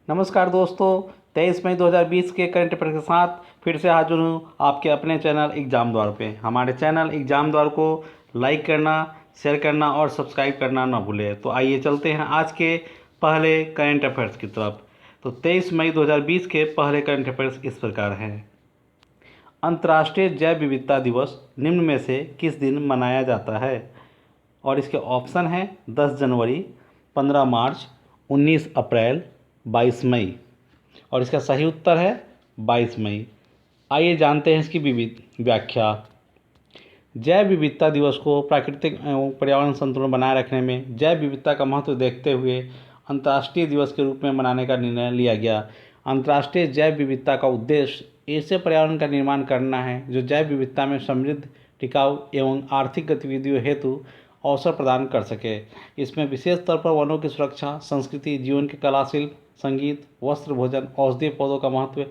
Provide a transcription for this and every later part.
नमस्कार दोस्तों, 23 मई 2020 के करंट अफेयर के साथ फिर से हाजिर हूँ आपके अपने चैनल एग्ज़ाम द्वार पे। हमारे चैनल एग्ज़ाम द्वार को लाइक करना, शेयर करना और सब्सक्राइब करना ना भूलें। तो आइए चलते हैं आज के पहले करंट अफेयर्स की तरफ। तो 23 मई 2020 के पहले करंट अफेयर्स इस प्रकार हैं। अंतर्राष्ट्रीय जैव विविधता दिवस निम्न में से किस दिन मनाया जाता है? और इसके ऑप्शन हैं 10 जनवरी, 15 मार्च, 19 अप्रैल, 22 मई। और इसका सही उत्तर है 22 मई। आइए जानते हैं इसकी व्याख्या। जैव विविधता दिवस को प्राकृतिक एवं पर्यावरण संतुलन बनाए रखने में जैव विविधता का महत्व देखते हुए अंतर्राष्ट्रीय दिवस के रूप में मनाने का निर्णय लिया गया। अंतर्राष्ट्रीय जैव विविधता का उद्देश्य ऐसे पर्यावरण का निर्माण करना है जो जैव विविधता में समृद्ध, टिकाऊ एवं आर्थिक गतिविधियों हेतु अवसर प्रदान कर सके। इसमें विशेष तौर पर वनों की सुरक्षा, संस्कृति, जीवन के कला, शिल्प, संगीत, वस्त्र, भोजन, औषधीय पौधों का महत्व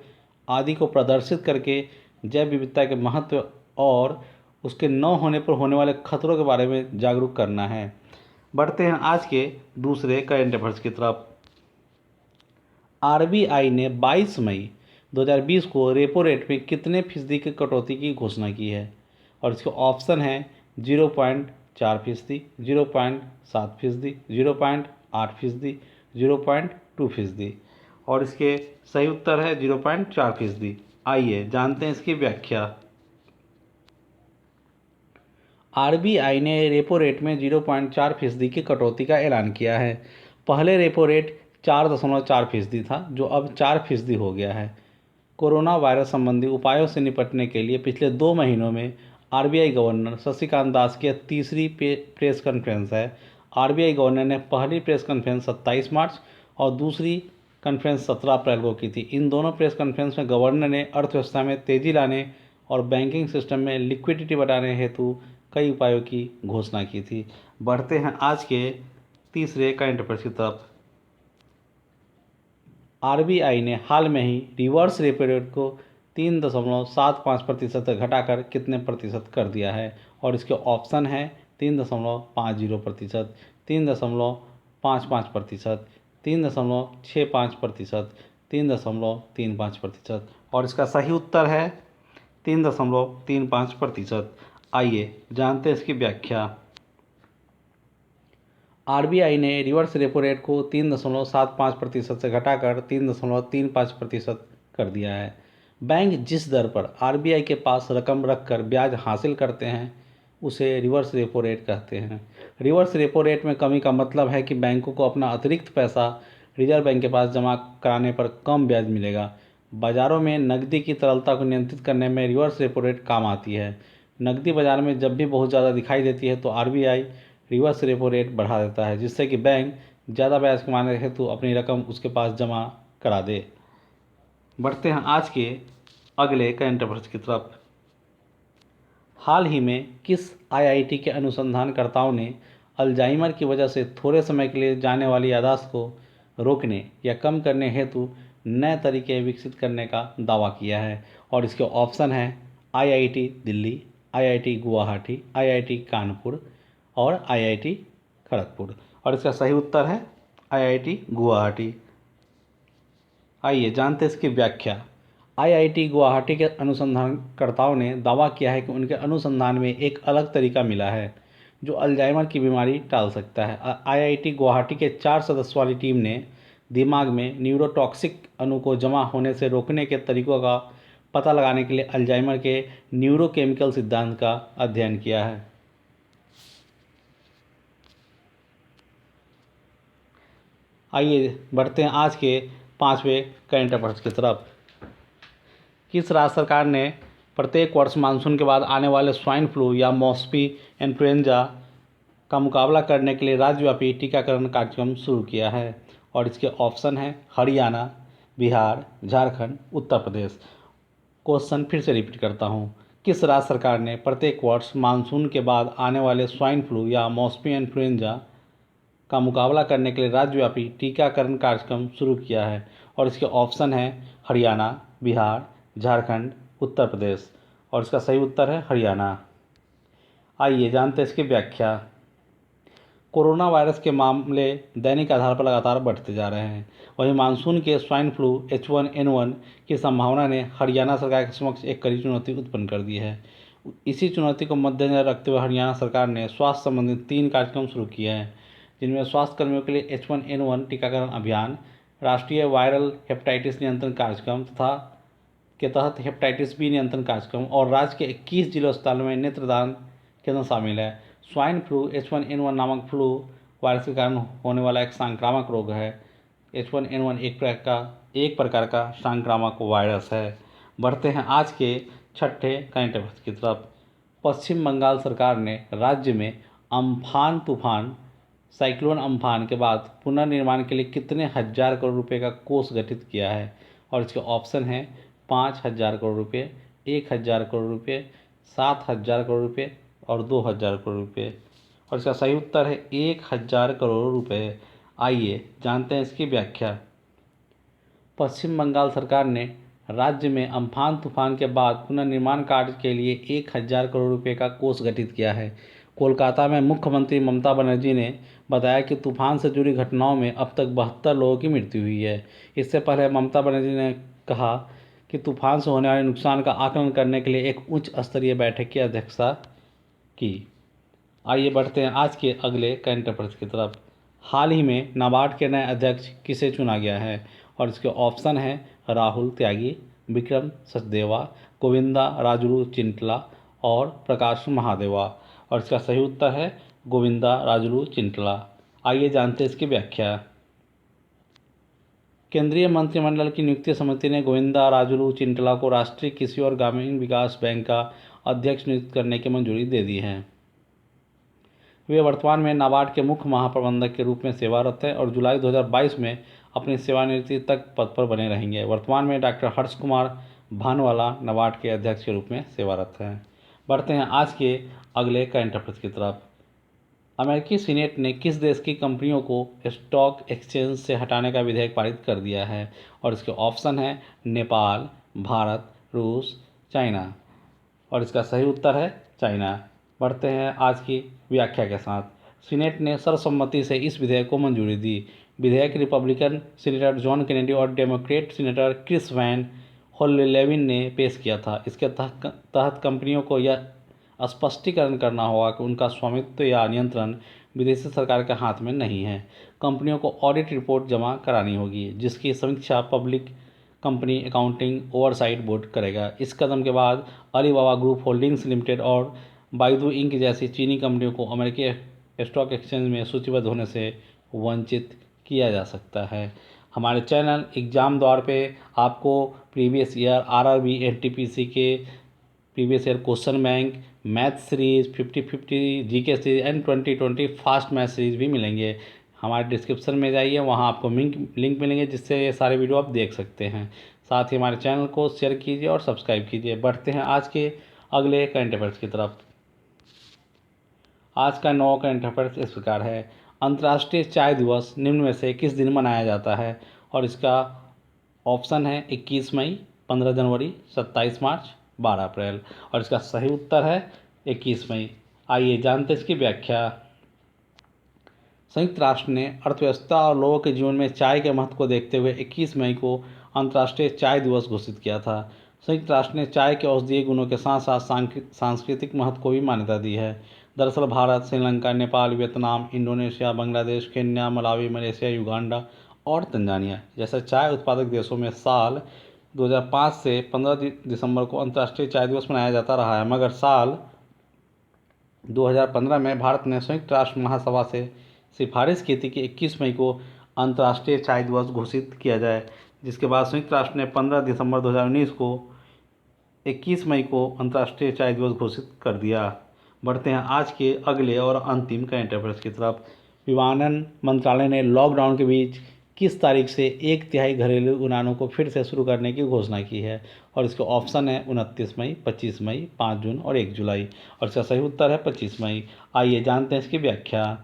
आदि को प्रदर्शित करके जैव विविधता के महत्व और उसके न होने पर होने वाले खतरों के बारे में जागरूक करना है। बढ़ते हैं आज के दूसरे करंट अफेयर्स की तरफ। आरबीआई ने 22 मई 2020 को रेपो रेट में कितने फीसदी की कटौती की घोषणा की है? और इसके ऑप्शन हैं 0.4%, 0.7%, 0.8%, 0.2%। और इसके सही उत्तर है 0.4%। आइए जानते हैं इसकी व्याख्या। आरबीआई ने रेपो रेट में 0.4% की कटौती का ऐलान किया है। पहले रेपो रेट 4.4% था, जो अब 4% हो गया है। कोरोना वायरस संबंधी उपायों से निपटने के लिए पिछले 2 महीनों में आरबीआई गवर्नर शक्तिकांत दास की तीसरी प्रेस कॉन्फ्रेंस है। आरबीआई गवर्नर ने पहली प्रेस कॉन्फ्रेंस 27 मार्च और दूसरी कॉन्फ्रेंस 17 अप्रैल को की थी। इन दोनों प्रेस कॉन्फ्रेंस में गवर्नर ने अर्थव्यवस्था में तेजी लाने और बैंकिंग सिस्टम में लिक्विडिटी बढ़ाने हेतु कई उपायों की घोषणा की थी। बढ़ते हैं आज के तीसरे करंट अफेयर्स की तरफ। आरबीआई ने हाल में ही रिवर्स रेपो रेट को 3.75% घटाकर कितने प्रतिशत कर दिया है? और इसके ऑप्शन है 3.50%, 3.55%, 3.65%, 3.35%। और इसका सही उत्तर है 3.35%। आइए जानते हैं इसकी व्याख्या। आरबीआई ने रिवर्स रेपो रेट को 3.75% से घटाकर 3.35% कर दिया है। बैंक जिस दर पर आरबीआई के पास रकम रखकर ब्याज हासिल करते हैं उसे रिवर्स रेपो रेट कहते हैं। रिवर्स रेपो रेट में कमी का मतलब है कि बैंकों को अपना अतिरिक्त पैसा रिजर्व बैंक के पास जमा कराने पर कम ब्याज मिलेगा। बाजारों में नकदी की तरलता को नियंत्रित करने में रिवर्स रेपो रेट काम आती है। नकदी बाजार में जब भी बहुत ज़्यादा दिखाई देती है तो आरबीआई रिवर्स रेपो रेट बढ़ा देता है, जिससे कि बैंक ज़्यादा ब्याज कमाने हेतु अपनी रकम उसके पास जमा करा दे। बढ़ते हैं आज के अगले करंट अफेयर्स की तरफ। हाल ही में किस आईआईटी के अनुसंधानकर्ताओं ने अल्जाइमर की वजह से थोड़े समय के लिए जाने वाली याददाश्त को रोकने या कम करने हेतु नए तरीके विकसित करने का दावा किया है? और इसके ऑप्शन हैं IIT Delhi, IIT Guwahati, IIT Kanpur और आईआईटी खड़गपुर। और इसका सही उत्तर है आईआईटी गुवाहाटी। आइए जानते हैं इसकी व्याख्या। आईआईटी गुवाहाटी के अनुसंधानकर्ताओं ने दावा किया है कि उनके अनुसंधान में एक अलग तरीका मिला है जो अल्जाइमर की बीमारी टाल सकता है। आईआईटी गुवाहाटी के 4 सदस्यों वाली टीम ने दिमाग में न्यूरोटॉक्सिक अणु को जमा होने से रोकने के तरीकों का पता लगाने के लिए अल्जाइमर के न्यूरोकेमिकल सिद्धांत का अध्ययन किया है। आइए बढ़ते हैं आज के 5वें करंट अफेयर्स की तरफ। किस राज्य सरकार ने प्रत्येक वर्ष मानसून के बाद आने वाले स्वाइन फ्लू या मौसमी इन्फ्लुएंजा का मुकाबला करने के लिए राज्यव्यापी टीकाकरण कार्यक्रम शुरू किया है? और इसके ऑप्शन हैं हरियाणा, बिहार, झारखंड, उत्तर प्रदेश। क्वेश्चन फिर से रिपीट करता हूँ। किस राज्य सरकार ने प्रत्येक वर्ष मानसून के बाद आने वाले स्वाइन फ्लू या मौसमी इन्फ्लुएंजा का मुकाबला करने के लिए राज्यव्यापी टीकाकरण कार्यक्रम शुरू किया है? और इसके ऑप्शन हैं हरियाणा, बिहार, झारखंड, उत्तर प्रदेश। और इसका सही उत्तर है हरियाणा। आइए जानते हैं इसकी व्याख्या। कोरोना वायरस के मामले दैनिक आधार पर लगातार बढ़ते जा रहे हैं। वहीं मानसून के स्वाइन फ्लू H1N1 की संभावना ने हरियाणा सरकार के समक्ष एक कड़ी चुनौती उत्पन्न कर दी है। इसी चुनौती को मद्देनजर रखते हुए हरियाणा सरकार ने स्वास्थ्य संबंधित 3 कार्यक्रम शुरू किए हैं, जिनमें स्वास्थ्य कर्मियों के लिए H1N1 टीकाकरण अभियान, राष्ट्रीय वायरल हेपेटाइटिस नियंत्रण कार्यक्रम तथा के तहत हेपेटाइटिस बी नियंत्रण कार्यक्रम और राज्य के 21 जिला अस्पतालों में नेत्रदान केंद्र शामिल है। स्वाइन फ्लू H1N1 नामक फ्लू वायरस के कारण होने वाला एक संक्रामक रोग है। H1N1 एक प्रकार का संक्रामक वायरस है। बढ़ते हैं आज के छठे करंट अफेयर्स की तरफ। पश्चिम बंगाल सरकार ने राज्य में अम्फान तूफान साइक्लोन अम्फान के बाद पुनर्निर्माण के लिए कितने हजार करोड़ रुपए का कोष गठित किया है? और इसके ऑप्शन हैं 5,000 करोड़ रुपये, 1,000 करोड़ रुपये, 7,000 करोड़ रुपये और 2,000 करोड़ रुपये। और इसका सही उत्तर है 1,000 करोड़ रुपये। आइए जानते हैं इसकी व्याख्या। पश्चिम बंगाल सरकार ने राज्य में अम्फान तूफान के बाद पुनर्निर्माण कार्य के लिए 1,000 करोड़ रुपये का कोष गठित किया है। कोलकाता में मुख्यमंत्री ममता बनर्जी ने बताया कि तूफान से जुड़ी घटनाओं में अब तक 72 लोगों की मृत्यु हुई है। इससे पहले ममता बनर्जी ने कहा कि तूफान से होने वाले नुकसान का आकलन करने के लिए एक उच्च स्तरीय बैठक की अध्यक्षता की। आइए बढ़ते हैं आज के अगले करंट अफेयर्स की तरफ। हाल ही में नाबार्ड के नए अध्यक्ष किसे चुना गया है? और इसके ऑप्शन हैं राहुल त्यागी, विक्रम सचदेवा, गोविंदा राजुलू चिंटला और प्रकाश महादेवा। और इसका सही उत्तर है गोविंदा राजुलू चिंटला। आइए जानते हैं इसकी व्याख्या। केंद्रीय मंत्रिमंडल की नियुक्ति समिति ने गोविंदा राजुलू चिंटला को राष्ट्रीय कृषि और ग्रामीण विकास बैंक का अध्यक्ष नियुक्त करने की मंजूरी दे दी है। वे वर्तमान में नाबार्ड के मुख्य महाप्रबंधक के रूप में सेवारत हैं और जुलाई 2022 में अपनी सेवानिवृत्ति तक पद पर बने रहेंगे। वर्तमान में डॉक्टर हर्ष कुमार भानवाला नाबार्ड के अध्यक्ष के रूप में सेवारत हैं। बढ़ते हैं आज के अगले करंट अफेयर्स की तरफ। अमेरिकी सीनेट ने किस देश की कंपनियों को स्टॉक एक्सचेंज से हटाने का विधेयक पारित कर दिया है? और इसके ऑप्शन हैं नेपाल, भारत, रूस, चाइना। और इसका सही उत्तर है चाइना। बढ़ते हैं आज की व्याख्या के साथ। सीनेट ने सर्वसम्मति से इस विधेयक को मंजूरी दी। विधेयक रिपब्लिकन सीनेटर जॉन केनेडी और डेमोक्रेट सीनेटर क्रिस वैन होल्लेविन ने पेश किया था। इसके तहत कंपनियों को यह स्पष्टीकरण करना होगा कि उनका स्वामित्व या नियंत्रण विदेशी सरकार के हाथ में नहीं है। कंपनियों को ऑडिट रिपोर्ट जमा करानी होगी, जिसकी समीक्षा public company accounting oversight board करेगा। इस कदम के बाद अलीबाबा ग्रुप होल्डिंग्स लिमिटेड और बाइदू इंक जैसी चीनी कंपनियों को अमेरिकी स्टॉक एक्सचेंज में सूचीबद्ध होने से वंचित किया जा सकता है। हमारे चैनल एग्ज़ाम द्वार पे आपको प्रीवियस ईयर आरआरबी एनटीपीसी के previous year question bank, math series 50-50 GK series and 2020 fast math series भी मिलेंगे। हमारे डिस्क्रिप्शन में जाइए, वहाँ आपको लिंक मिलेंगे जिससे ये सारे वीडियो आप देख सकते हैं। साथ ही हमारे चैनल को शेयर कीजिए और सब्सक्राइब कीजिए। बढ़ते हैं आज के अगले करंट अफेयर्स की तरफ। आज का 9 करंट अफेयर्स इस प्रकार है। अंतर्राष्ट्रीय चाय दिवस निम्न में से किस दिन मनाया जाता है? और इसका ऑप्शन है 21 मई, 15 जनवरी, 27 मार्च, 12 अप्रैल। और इसका सही उत्तर है 21 मई। आइए जानते हैं इसकी व्याख्या। संयुक्त राष्ट्र ने अर्थव्यवस्था और लोगों के जीवन में चाय के महत्व को देखते हुए 21 मई को अंतर्राष्ट्रीय चाय दिवस घोषित किया था। संयुक्त राष्ट्र ने चाय के औषधीय गुणों के साथ साथ सांस्कृतिक महत्व को भी मान्यता दी है। दरअसल Bharat, Sri Lanka, Nepal, Vietnam, Indonesia, Bangladesh, Kenya, Malawi, Malaysia, Uganda और तंजानिया जैसे चाय उत्पादक देशों में साल 2005 से 15 दिसंबर को अंतर्राष्ट्रीय चाय दिवस मनाया जाता रहा है, मगर साल 2015 में भारत ने संयुक्त राष्ट्र महासभा से सिफारिश की थी कि 21 मई को अंतर्राष्ट्रीय चाय दिवस घोषित किया जाए, जिसके बाद संयुक्त राष्ट्र ने 15 दिसंबर 2019 को 21 मई को अंतर्राष्ट्रीय चाय दिवस घोषित कर दिया। बढ़ते हैं आज के अगले और अंतिम करंट अफेयर्स की तरफ। विमानन मंत्रालय ने लॉकडाउन के बीच किस तारीख से 1/3 घरेलू उड़ानों को फिर से शुरू करने की घोषणा की है? और इसके ऑप्शन है 29 मई, 25 मई, 5 जून और 1 जुलाई। और इसका सही उत्तर है 25 मई। आइए जानते हैं इसकी व्याख्या।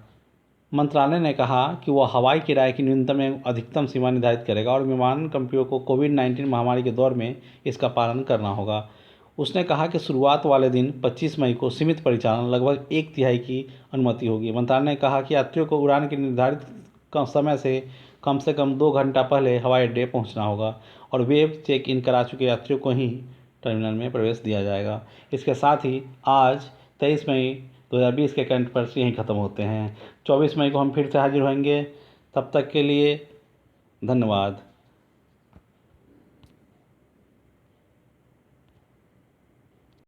मंत्रालय ने कहा कि वह हवाई किराए की न्यूनतम एवं अधिकतम सीमा निर्धारित करेगा और विमानन कंपनियों को कोविड-19 महामारी के दौर में इसका पालन करना होगा। उसने कहा कि शुरुआत वाले दिन 25 मई को सीमित परिचालन लगभग 1/3 की अनुमति होगी। मंत्रालय ने कहा कि यात्रियों को उड़ान के निर्धारित समय से कम 2 घंटा पहले हवाई अड्डे पहुंचना होगा और वेब चेक इन करा चुके यात्रियों को ही टर्मिनल में प्रवेश दिया जाएगा। इसके साथ ही आज 23 मई 2020 के करंट अफेयर्स यहीं ख़त्म होते हैं। 24 मई को हम फिर से हाजिर होंगे। तब तक के लिए धन्यवाद।